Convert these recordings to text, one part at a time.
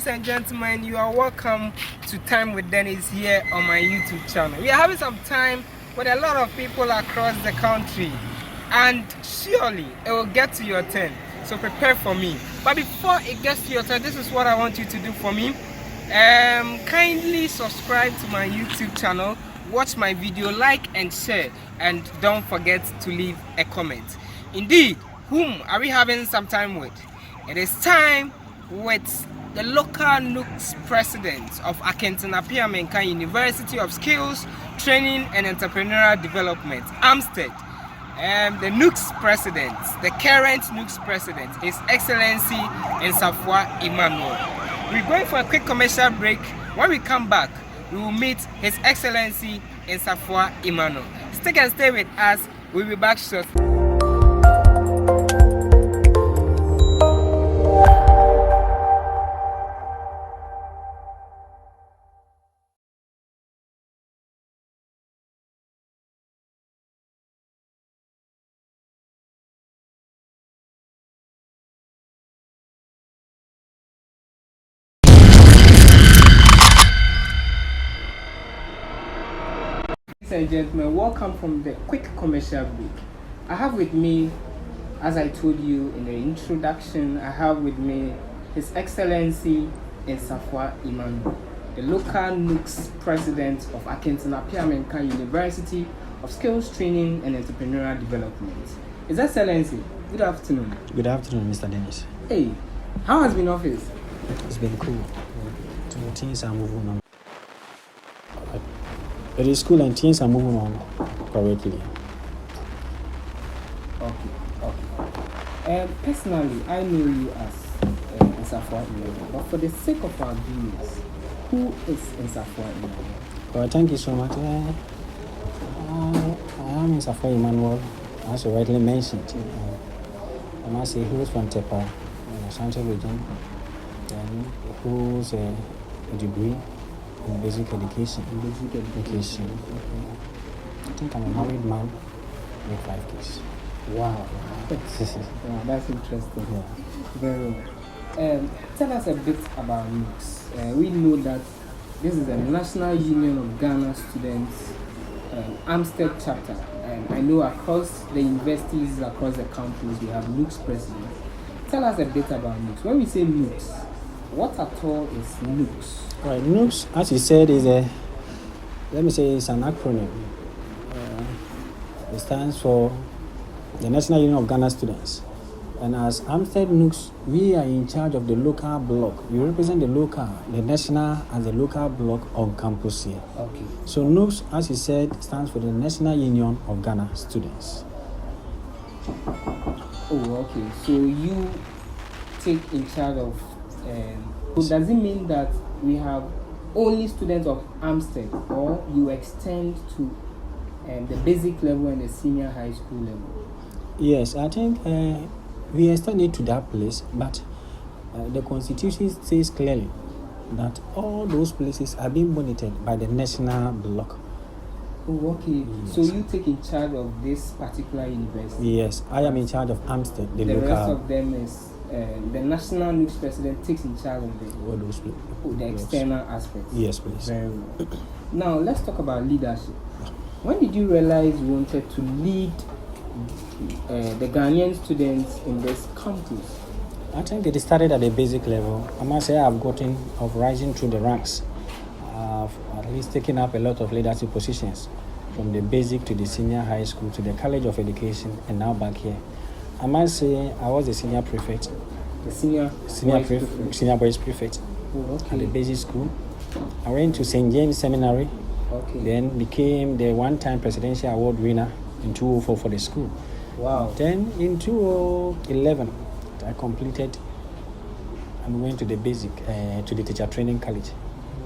ladies and gentlemen, you are welcome to Time with Dennis here on my YouTube channel. We are having some time with a lot of people across the country, and surely it will get to your turn. So prepare for me. But before it gets to your turn, this is what I want you to do for me. Kindly subscribe to my YouTube channel, watch my video, like and share, and don't forget to leave a comment. Indeed, whom are we having some time with? It is time with the local NUGS president of Akenten, Appiah Menka University of Skills, Training and Entrepreneurial Development, AAMUSTED. The NUGS president, the current NUGS president, is Excellency NSAFOA EMMANUEL. We're going for a quick commercial break. When we come back, we will meet His Excellency NSAFOA EMMANUEL. Stick and stay with us. We'll be back shortly. Ladies and gentlemen, welcome from the quick commercial break. I have with me, as I told you in the introduction, I have with me His Excellency NSAFOA EMMANUEL, the local NUGS president of Akenten, Appiah Menka University of Skills, Training and Entrepreneurial Development. His Excellency, good afternoon. Good afternoon, Mr. Dennis. Hey, how has been office? It's been cool. Things are moving on. It is cool and things are moving on correctly. Okay. Personally, I know you as NSAFOA EMMANUEL, but for the sake of our viewers, who is NSAFOA EMMANUEL? Well, thank you so much. I am NSAFOA EMMANUEL, as you rightly mentioned. I must say, who's from Tepa, Central region, then who's a degree in basic education. I think I'm a married man with 5 kids. Wow. Wow, that's interesting. Yeah. Very well. Tell us a bit about NUGS. We know that this is the National Union of Ghana Students AAMUSTED chapter, and I know across the universities across the countries we have NUGS presidents. Tell us a bit about NUGS. When we say NUGS, what at all is NUGS? Right, NUGS, as you said, is it's an acronym. It stands for the National Union of Ghana Students. And as AAMUSTED NUGS, we are in charge of the local block. We represent the national as the local block on campus here. Okay. So NUGS, as you said, stands for the National Union of Ghana Students. Oh, okay. So you take in charge of, so does it mean that we have only students of AAMUSTED, or you extend to the basic level and the senior high school level? Yes, I think we extend it to that place, but the Constitution says clearly that all those places are being monitored by the national block. Oh, okay. Yes. So you take in charge of this particular university? Yes, I am in charge of AAMUSTED, the local. The rest of them is the national NUGS president takes in charge of all those the external aspects. Yes, please. Very well. Now let's talk about leadership. When did you realize you wanted to lead the Ghanaian students in this campus? I think it started at the basic level. I must say I've rising through the ranks. I've at least taken up a lot of leadership positions, from the basic to the senior high school to the College of Education, and now back here. I must say I was the senior prefect. The senior boys prefect. Oh, okay. At the basic school. I went to St. James Seminary. Okay. Then became the one-time presidential award winner in 2004 for the school. Wow. Then in 2011, I completed and went to the basic, to the teacher training college.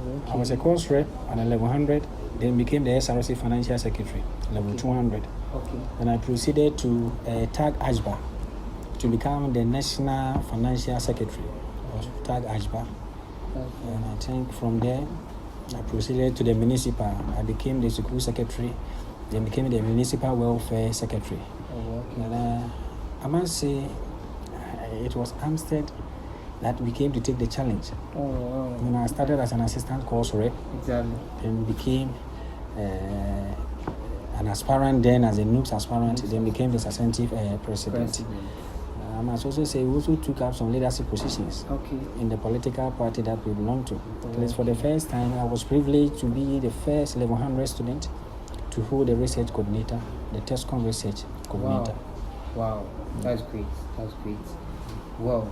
Okay. I was a course rep at level 100, then became the SRC financial secretary, level 200. Okay. Then I proceeded to tag AJBA to become the national financial secretary of tag AJBA. Okay. And I think from there, I proceeded to the municipal. I became the school secretary, then became the municipal welfare secretary. Oh, okay. And I must say, it was AAMUSTED that we came to take the challenge. Oh, wow. You know, I started as an assistant course rep, Exactly. then became an aspirant, then as a NUGS aspirant, then became the substantive president. I must also say we also took up some leadership positions in the political party that we belong to. At least for the first time, I was privileged to be the first level 100 student to hold the research coordinator, the TESCOM research coordinator. Wow, that's great. That's great. Wow.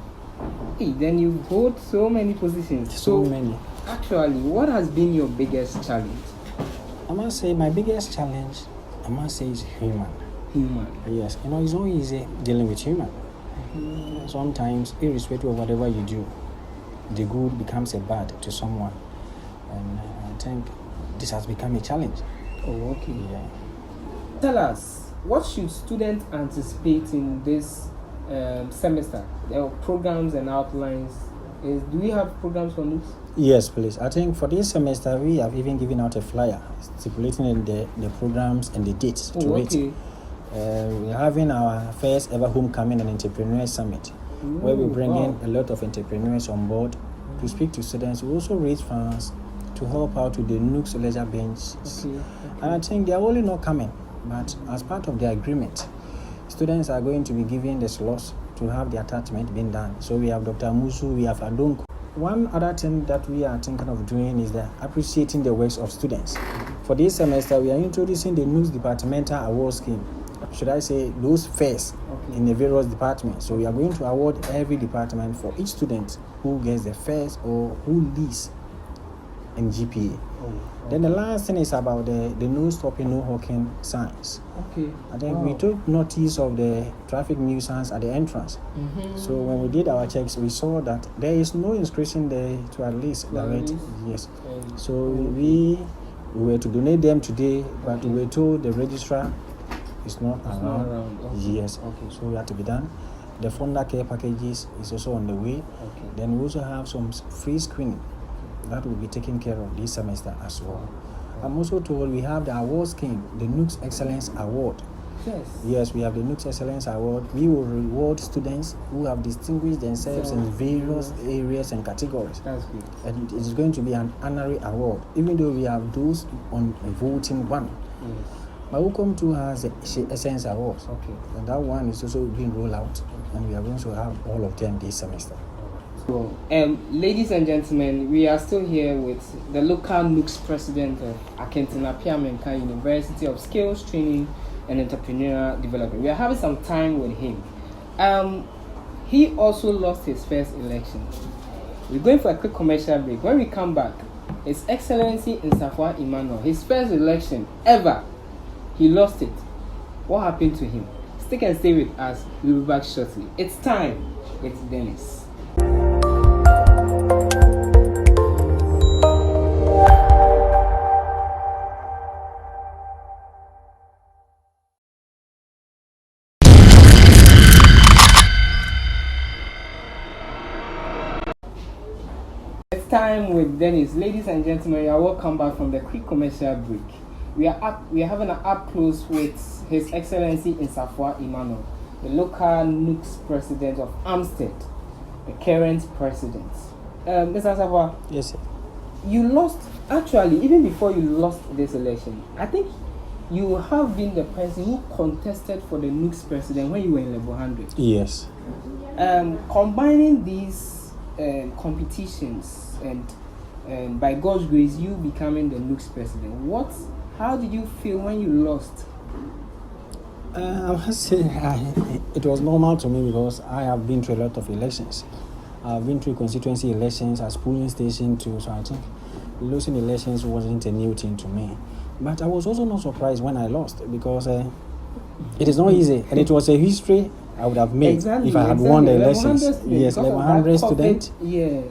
Hey, then you hold so many positions. So many. Actually, what has been your biggest challenge? I must say my biggest challenge, I must say, is human. Human. Yes, you know, it's not easy dealing with human. Sometimes, irrespective of whatever you do, the good becomes a bad to someone, and I think this has become a challenge. Oh, okay. Yeah. Tell us, what should students anticipate in this semester? There are programs and outlines. Do we have programs for NUGS? Yes, please. I think for this semester, we have even given out a flyer stipulating the programs and the dates to it. We're having our first ever homecoming and entrepreneur summit, where we bring in a lot of entrepreneurs on board to speak to students. We also raise funds to help out with the NUGS leisure benches. And I think they're only not coming, but as part of the agreement, students are going to be given the slots to have the attachment being done. So we have Dr. Musu, we have Adonko. One other thing that we are thinking of doing is that appreciating the works of students. For this semester, we are introducing the NUGS departmental award scheme. Should I say those first in the various departments. So we are going to award every department for each student who gets the first or who leads in GPA. Then the last thing is about the no stopping, no hawking signs. I think we took notice of the traffic nuisance at the entrance. So when we did our checks, we saw that there is no inscription there to at least direct. Yes. So we were to donate them today, but we were told the registrar is not around. Yes. So we have to be done. The founder care packages is also on the way. Then we also have some free screening that will be taken care of this semester as well. I'm also told we have the award scheme, the NUGS Excellence Award. Yes, we have the NUGS Excellence Award. We will reward students who have distinguished themselves in various areas and categories. That's good. And it is going to be an honorary award, even though we have those on voting one. But Welcome to has the Essence Awards. And that one is also being rolled out, and we are going to have all of them this semester. So, ladies and gentlemen, we are still here with the local NUGS president of Akenten, Appiah Menka University of Skills Training and Entrepreneurial Development. We are having some time with him. He also lost his first election. We're going for a quick commercial break. When we come back, His Excellency NSAFOA EMMANUEL, his first election ever, he lost it. What happened to him? Stick and stay with us. We'll be back shortly. It's time with Dennis. Time with Dennis. Ladies and gentlemen, you are welcome back from the quick commercial break. We are having an up close with His Excellency NSAFOA EMMANUEL, the local NUGS president of AAMUSTED, the current president. Mr. NSAFOA, yes, sir. You lost, actually, even before you lost this election, I think you have been the person who contested for the NUGS president when you were in level 100. Yes. Combining these competitions and by God's grace, you becoming the NUGS president. How did you feel when you lost? I must say it was normal to me because I have been through a lot of elections. I've been through constituency elections as polling station too, so I think losing elections wasn't a new thing to me. But I was also not surprised when I lost because it is not easy, and it was a history I would have made if I had won the elections. Yes, level 100 student. Yeah.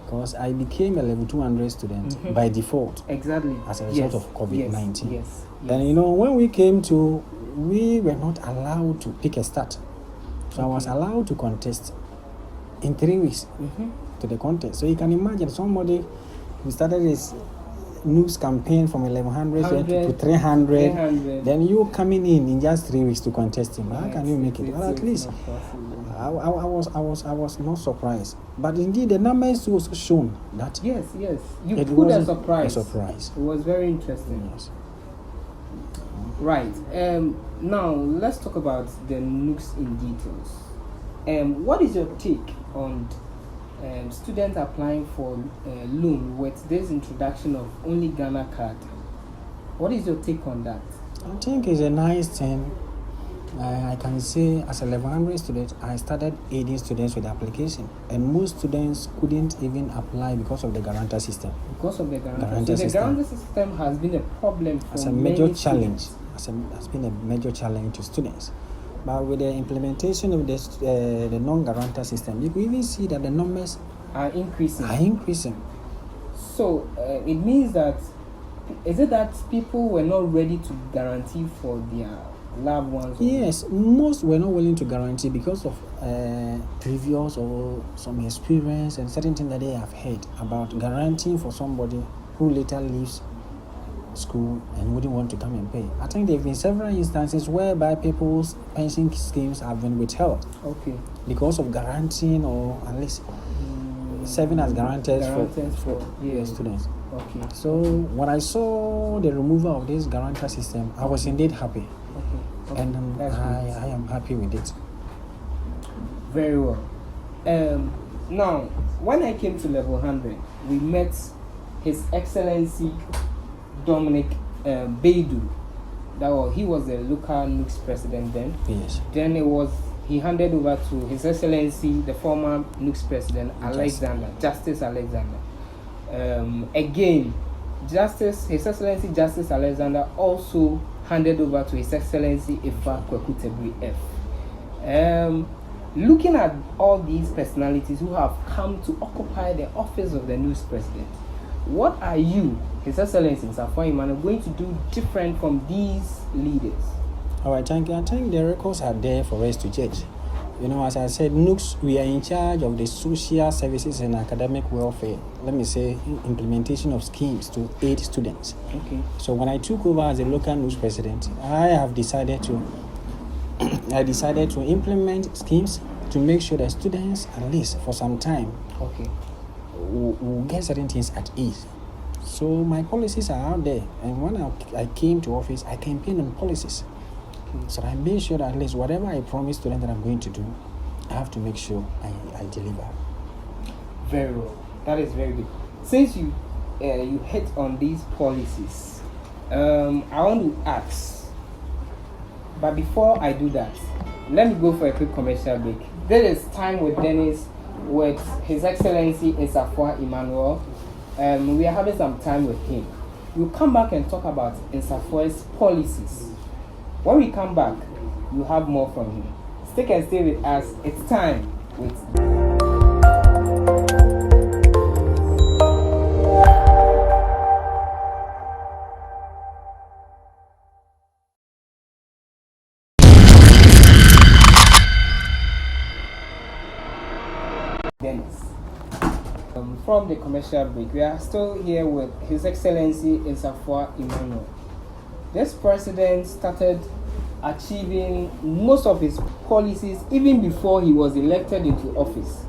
Because I became a level 200 student by default. Exactly. As a result of COVID-19. Yes. And when we were not allowed to pick a start. So I was allowed to contest in 3 weeks to the contest. So you can imagine somebody who started his NUGS campaign from 1100 to 300, 300. then you coming in just 3 weeks to contest him. How can you make it? Well, at least I was not surprised. But indeed, the numbers was shown that yes, you it put a wasn't surprise. A surprise. It was very interesting. Yes. Right. Now let's talk about the NUGS in details. What is your take on students applying for loan with this introduction of only Ghana card? What is your take on that? I think it's a nice thing. I can say as a 1100 student, I started aiding students with the application, and most students couldn't even apply because of the guarantor system. Because of the guarantor system. The guarantor system has been a problem for as a major challenge. Students. Has been a major challenge to students. But with the implementation of this, the non-guarantor system, you can even see that the numbers are increasing. So it means that, is it that people were not ready to guarantee for their loved ones? Yes, most were not willing to guarantee because of previous or some experience and certain things that they have heard about guaranteeing for somebody who later leaves school and wouldn't want to come and pay. I think there have been several instances whereby people's pension schemes have been withheld. Okay. Because of guaranteeing or at least serving as guarantors for students. Okay. So when I saw the removal of this guarantor system, I was indeed happy. Okay. And I am happy with it. Very well. Now, when I came to level 100, we met His Excellency Dominic Baidu. He was the local NUGS president then. Yes. Then he handed over to His Excellency, the former NUGS president, Justice Alexander. Again, His Excellency Justice Alexander also handed over to His Excellency Ifa Kwekutebri F. Looking at all these personalities who have come to occupy the office of the NUGS president, what are you, His Excellency NSAFOA EMMANUEL, going to do different from these leaders? All right, thank you. I think the records are there for us to judge. You know, as I said, NUGS, we are in charge of the social services and academic welfare. Let me say, implementation of schemes to aid students. Okay. So when I took over as a local NUGS president, I decided to implement schemes to make sure that students, at least for some time, will get certain things at ease. So my policies are out there, and when I came to office, I campaigned on policies. So I made sure that at least whatever I promise students that I'm going to do, I have to make sure I deliver. Very well. That is very good. Since you hit on these policies, I want to ask, but before I do that, let me go for a quick commercial break. This is Time with Dennis with His Excellency NSAFOA EMMANUEL. We are having some time with him. We'll come back and talk about NSAFOA's policies. When we come back, you have more from him. Stick and stay with us. It's Time with Dennis. From the commercial break, we are still here with His Excellency NSAFOA EMMANUEL. This president started achieving most of his policies even before he was elected into office.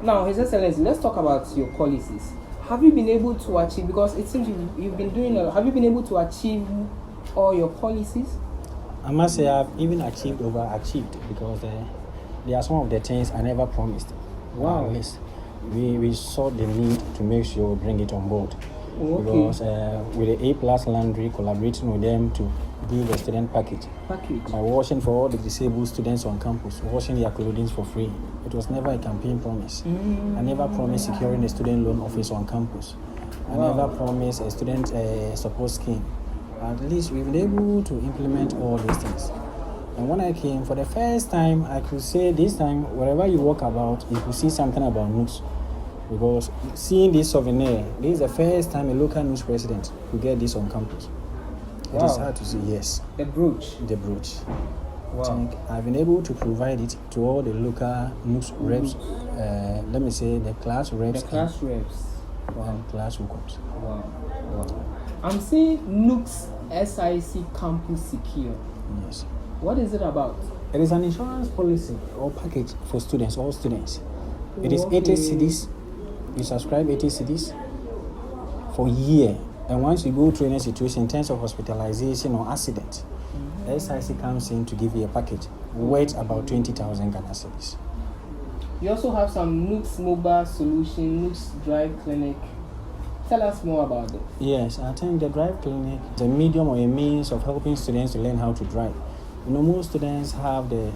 Now, His Excellency, let's talk about your policies. Have you been able to achieve, because it seems you've been doing a lot, have you been able to achieve all your policies? I must say I've even overachieved, because there are some of the things I never promised. Wow. At least we saw the need to make sure we bring it on board. Okay. Because with the A+ Laundry, collaborating with them to give a student package. By washing for all the disabled students on campus, washing their clothing for free. It was never a campaign promise. I never promised securing a student loan office on campus. I never promised a student support scheme. At least we've been able to implement all these things. And when I came, for the first time, I could say this time, wherever you walk about, you could see something about NUGS. Because seeing this souvenir, this is the first time a local NUGS president could get this on campus. Wow. It is hard to see, yes. The brooch. The brooch. Wow. I think I've been able to provide it to all the local NUGS reps, let me say the class reps. The class reps. And class hookups. Wow. I'm seeing NUGS SIC Campus Secure. Yes. What is it about? It is an insurance policy or package for students, all students. It is 80 cedis. You subscribe 80 cedis for a year. And once you go through any situation in terms of hospitalization or accident, SIC comes in to give you a package worth about 20,000 Ghana cedis. You also have some NUGS mobile solution, NUGS drive clinic. Tell us more about it. Yes, I think the drive clinic is a medium or a means of helping students to learn how to drive. You know, most students have the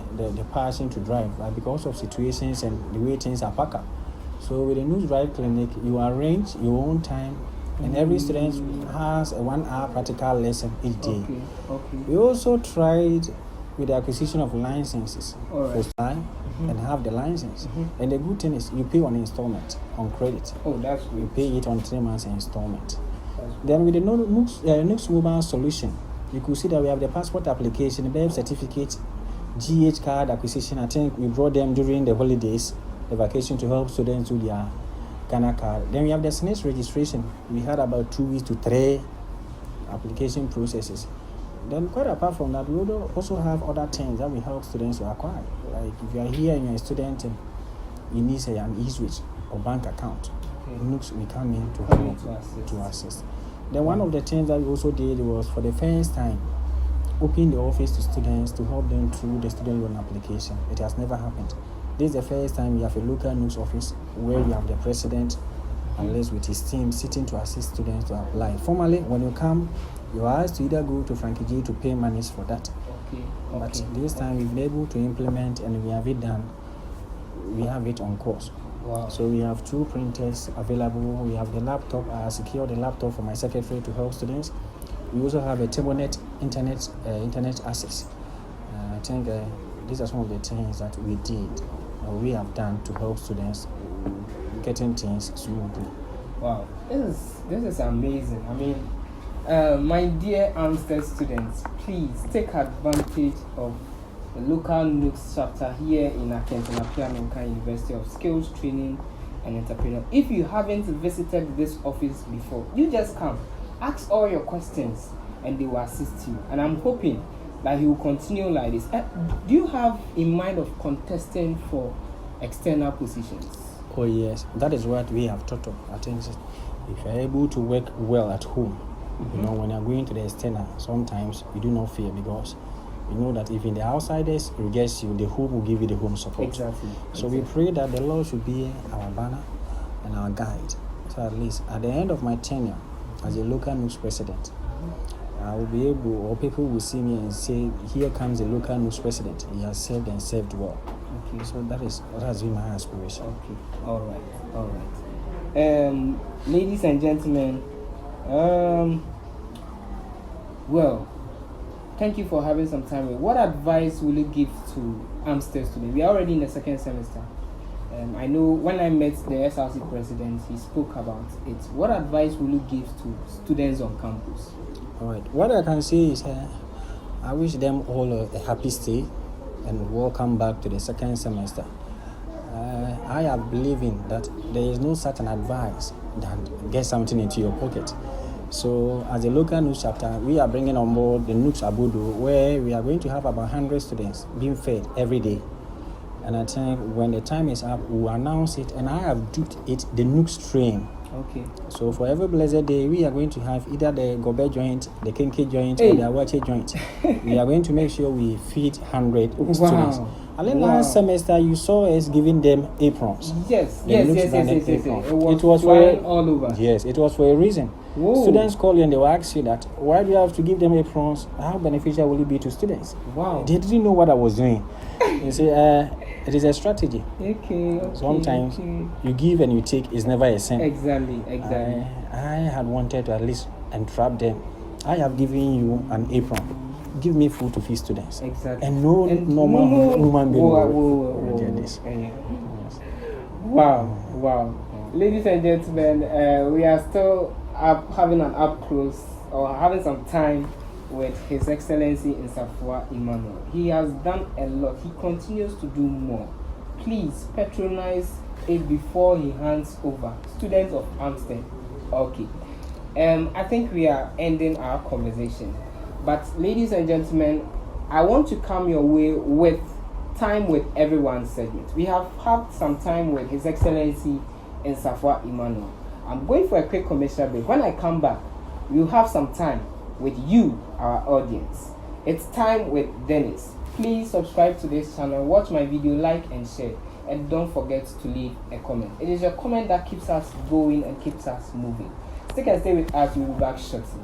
passion to drive, but because of situations and the way things are packed up. So with the NUGS drive clinic, you arrange your own time, and every student has a 1 hour practical lesson each day. Okay. We also tried with the acquisition of licenses Alright. for time and have the license. And the good thing is you pay on installment, on credit. Oh, that's You good. pay it on 3 months installment. That's good. Then with the NUGS mobile solution, you could see that we have the passport application, the birth certificate, GH card acquisition. I think we brought them during the holidays, the vacation, to help students do their Ghana card. Then we have the SNES registration. We had about 2 weeks to 3 application processes. Then quite apart from that, we also have other things that we help students to acquire. Like if you are here and you're a student and you need say an e-switch or bank account, NUGS we come in to help to assist. Then one of the things that we also did was for the first time open the office to students to help them through the student loan application. It has never happened. This is the first time we have a local NUGS office where we have the president, unless with his team, sitting to assist students to apply. Formally, when you come, you are asked to either go to Frankie G to pay monies for that. But this time we've been able to implement and we have it done. We have it on course. Wow. So we have 2 printers available. We have the laptop. I secured the laptop for my secretary to help students. We also have a tablenet internet access. I think these are some of the things that we did or we have done to help students getting things smoothly. Wow, this is amazing. I mean, my dear AAMUSTED students, please take advantage of the local NUGS chapter here in Akenten, Appiah, Menka University of Skills Training and Entrepreneurial. If you haven't visited this office before, you just come, ask all your questions, and they will assist you. And I'm hoping that he will continue like this. Do you have in mind of contesting for external positions? Oh yes, that is what we have thought of. I think if you're able to work well at home, you know, when you're going to the external, sometimes you do not fear because you know that if in the outsiders reject you, the home will give you the home support. Exactly. So we pray that the Lord should be our banner and our guide. So at least at the end of my tenure as a local NUGS president, I will be able, or people will see me and say, here comes the local NUGS president. He has served and served well. Okay. So that has been my aspiration. Okay. All right. Ladies and gentlemen, well, thank you for having some time. What advice will you give to AAMUSTED students? We are already in the 2nd semester. I know when I met the SRC president, he spoke about it. What advice will you give to students on campus? All right. What I can say is I wish them all a happy stay and welcome back to the 2nd semester. I am believing that there is no certain advice that get something into your pocket. So as a local NUGS chapter, we are bringing on board the NUGS Abudu, where we are going to have about 100 students being fed every day. And I think when the time is up, we will announce it, and I have duped it the NUGS train. Okay. So for every blessed day, we are going to have either the Gobe joint, the Kenke joint, or the Awache joint. We are going to make sure we feed 100 students. And then last semester, you saw us giving them aprons. Yes. It was flying all over. Yes, it was for a reason. Whoa. Students call you and they will ask you that, why do you have to give them aprons? How beneficial will it be to students? Wow. They didn't know what I was doing. You see, it is a strategy. Okay. Sometimes you give and you take is never a sin. Exactly. I had wanted to at least entrap them. I have given you an apron. Give me food to feed students. Exactly. And no normal human being will get this. Wow. Ladies and gentlemen, we are still having having some time with His Excellency NSAFOA EMMANUEL. He has done a lot. He continues to do more. Please patronize it before he hands over. Students of AAMUSTED. Okay. I think we are ending our conversation. But ladies and gentlemen, I want to come your way with time with everyone segment. We have had some time with His Excellency NSAFOA EMMANUEL. I'm going for a quick commercial break. When I come back, we'll have some time with you, our audience. It's time with Dennis. Please subscribe to this channel, watch my video, like and share, and don't forget to leave a comment. It is your comment that keeps us going and keeps us moving. Stick and stay with us. We'll be back shortly.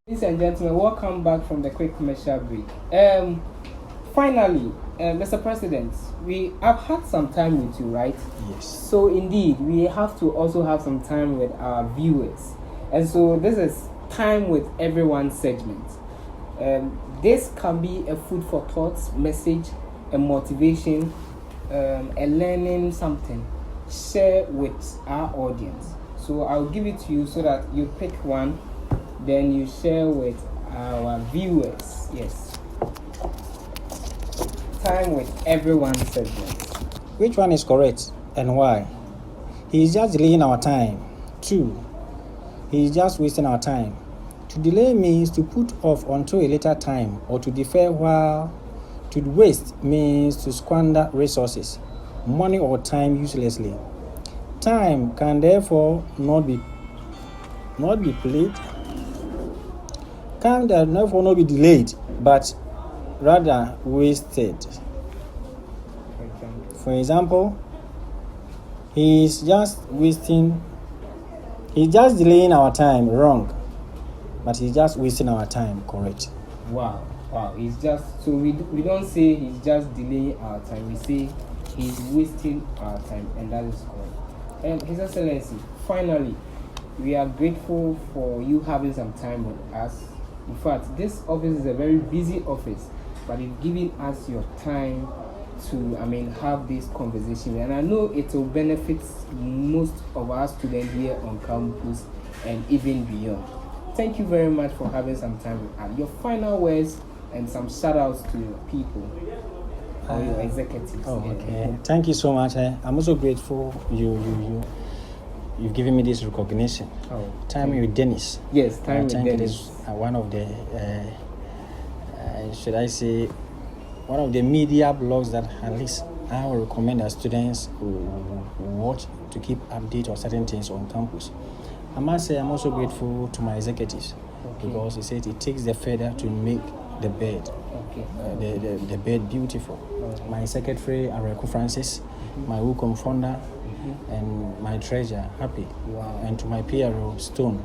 Ladies and gentlemen, welcome back from the quick commercial break. Finally, Mr. President, we have had some time with you, right? Yes. So indeed, we have to also have some time with our viewers. And so this is time with everyone segment. This can be a food for thoughts message, a motivation, a learning something. Share with our audience. So I'll give it to you so that you pick one. Then you share with our viewers. Yes. Time with everyone segment. Which one is correct and why? He is just delaying our time. 2. He is just wasting our time. To delay means to put off until a later time or to defer, while to waste means to squander resources, money or time uselessly. Time can therefore not be played. Can therefore not be delayed, but rather wasted. For example, he's just delaying our time, wrong, but he's just wasting our time, correct. Wow. He's just, so we don't say he's just delaying our time, we say he's wasting our time, and that is correct. And His Excellency, finally, we are grateful for you having some time with us. In fact, this office is a very busy office, but you've given us your time to, have this conversation. And I know it will benefit most of our students here on campus and even beyond. Thank you very much for having some time with us. Your final words and some shout outs to your people or your executives. Okay. Thank you so much. I'm also grateful you've given me this recognition. Time with Dennis. Yes, time with Dennis. It is one of the, should I say, one of the media blogs that at least I will recommend that students who watch to keep update on certain things on campus. I must say I'm also grateful to my executives because he said it takes the feather to make the bed, the bed beautiful. My secretary, Areku Francis, my WUCOM founder, and my treasurer, Happy, and to my PRO, Stone,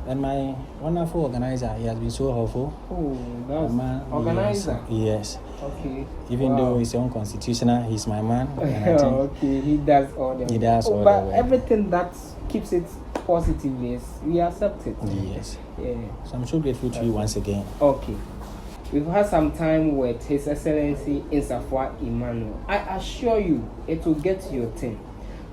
and my wonderful organizer. He has been so helpful. Oh, that's organizer. Yes. Okay. Even though he's unconstitutional, he's my man. Okay, he does all the. He does all but the everything that keeps it positiveness, we accept it. Yes. Yeah. So I'm so grateful to you once again. Okay. We've had some time with His Excellency NSAFOA EMMANUEL. I assure you, it will get to your turn.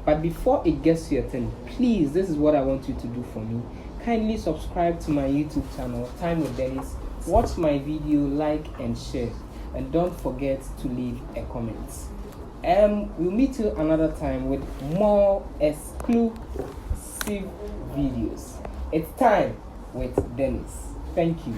But before it gets to your turn, please, this is what I want you to do for me. Kindly subscribe to my YouTube channel, Time with Dennis. Watch my video, like and share. And don't forget to leave a comment. We'll meet you another time with more exclusive videos. It's Time with Dennis. Thank you.